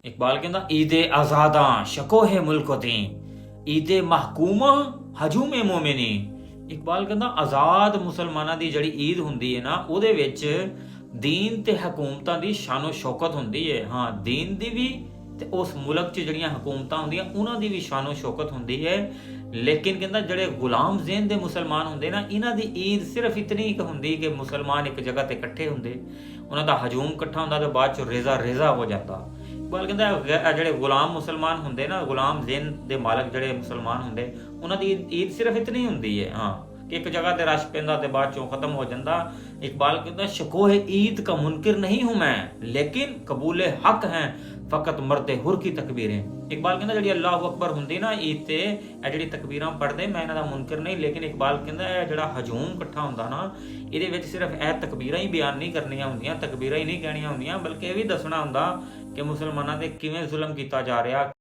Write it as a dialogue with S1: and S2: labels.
S1: ਇਕਬਾਲ ਕਹਿੰਦਾ ਈਦੇ ਆਜ਼ਾਦਾਂ ਸ਼ਕੋਹੇ ਮੁਲਕਤੀ, ਈਦੇ ਮਹਕੂਮਾ ਹਜੂਮੇ ਮੋਮਿਨੀ। ਇਕਬਾਲ ਕਹਿੰਦਾ ਆਜ਼ਾਦ ਮੁਸਲਮਾਨਾਂ ਦੀ ਜਿਹੜੀ ਈਦ ਹੁੰਦੀ ਹੈ ਨਾ, ਉਹਦੇ ਵਿੱਚ ਦੀਨ ਤੇ ਹਕੂਮਤਾਂ ਦੀ ਸ਼ਾਨੋ ਸ਼ੌਕਤ ਹੁੰਦੀ ਹੈ। ਹਾਂ, ਦੀਨ ਦੀ ਵੀ ਤੇ ਉਸ ਮੁਲਕ 'ਚ ਜਿਹੜੀਆਂ ਹਕੂਮਤਾਂ ਹੁੰਦੀਆਂ ਉਹਨਾਂ ਦੀ ਵੀ ਸ਼ਾਨੋ ਸ਼ੌਕਤ ਹੁੰਦੀ ਹੈ। ਲੇਕਿਨ ਕਹਿੰਦਾ ਜਿਹੜੇ ਗੁਲਾਮ ਜ਼ੇਨ ਦੇ ਮੁਸਲਮਾਨ ਹੁੰਦੇ ਨਾ, ਇਹਨਾਂ ਦੀ ਈਦ ਸਿਰਫ ਇਤਨੀ ਕੁ ਹੁੰਦੀ ਕਿ ਮੁਸਲਮਾਨ ਇੱਕ ਜਗ੍ਹਾ ਤੇ ਇਕੱਠੇ ਹੁੰਦੇ, ਉਹਨਾਂ ਦਾ ਹਜੂਮ ਇਕੱਠਾ ਹੁੰਦਾ ਤੇ ਬਾਅਦ 'ਚ ਰੇਜ਼ਾ ਹੋ ਜਾਂਦਾ। ਇਕਬਾਲ ਕਹਿੰਦਾ ਜਿਹੜੇ ਗੁਲਾਮ ਮੁਸਲਮਾਨ ਹੁੰਦੇ ਨਾ, ਗੁਲਾਮ ਜ਼ੇਨ ਦੇ ਮਾਲਕ ਜਿਹੜੇ ਮੁਸਲਮਾਨ ਹੁੰਦੇ, ਉਹਨਾਂ ਦੀ ਈਦ ਸਿਰਫ ਇਤਨੀ ਹੁੰਦੀ ਹੈ ਹਾਂ ਕਿ ਇੱਕ ਜਗ੍ਹਾ ਤੇ ਰਸ਼ ਪੈਂਦਾ ਤੇ ਬਾਅਦ 'ਚੋਂ ਖਤਮ ਹੋ ਜਾਂਦਾ। इकबाल कहता शकोहे ईद का मुनकिर नहीं हूं मैं, लेकिन कबूले हक हैं फकत मरते हुर की तकबीरें। इकबाल कहता जी अल्लाह अकबर हुंदी ना ईद ते जिहड़ी तकबीरां पढ़दे मैं इन्हां दा मुनकिर नहीं, लेकिन इकबाल कहता जिहड़ा हजूम इकट्ठा हुंदा ना, इहदे विच सिर्फ ਇਹ तकबीरां ही बयान नहीं करनियां हुंदियां, तकबीरां ही नहीं कहणियां हुंदियां, बल्कि ਇਹ भी दसना हुंदा कि मुसलमानां ते किवें जुल्म कीता जा रिहा।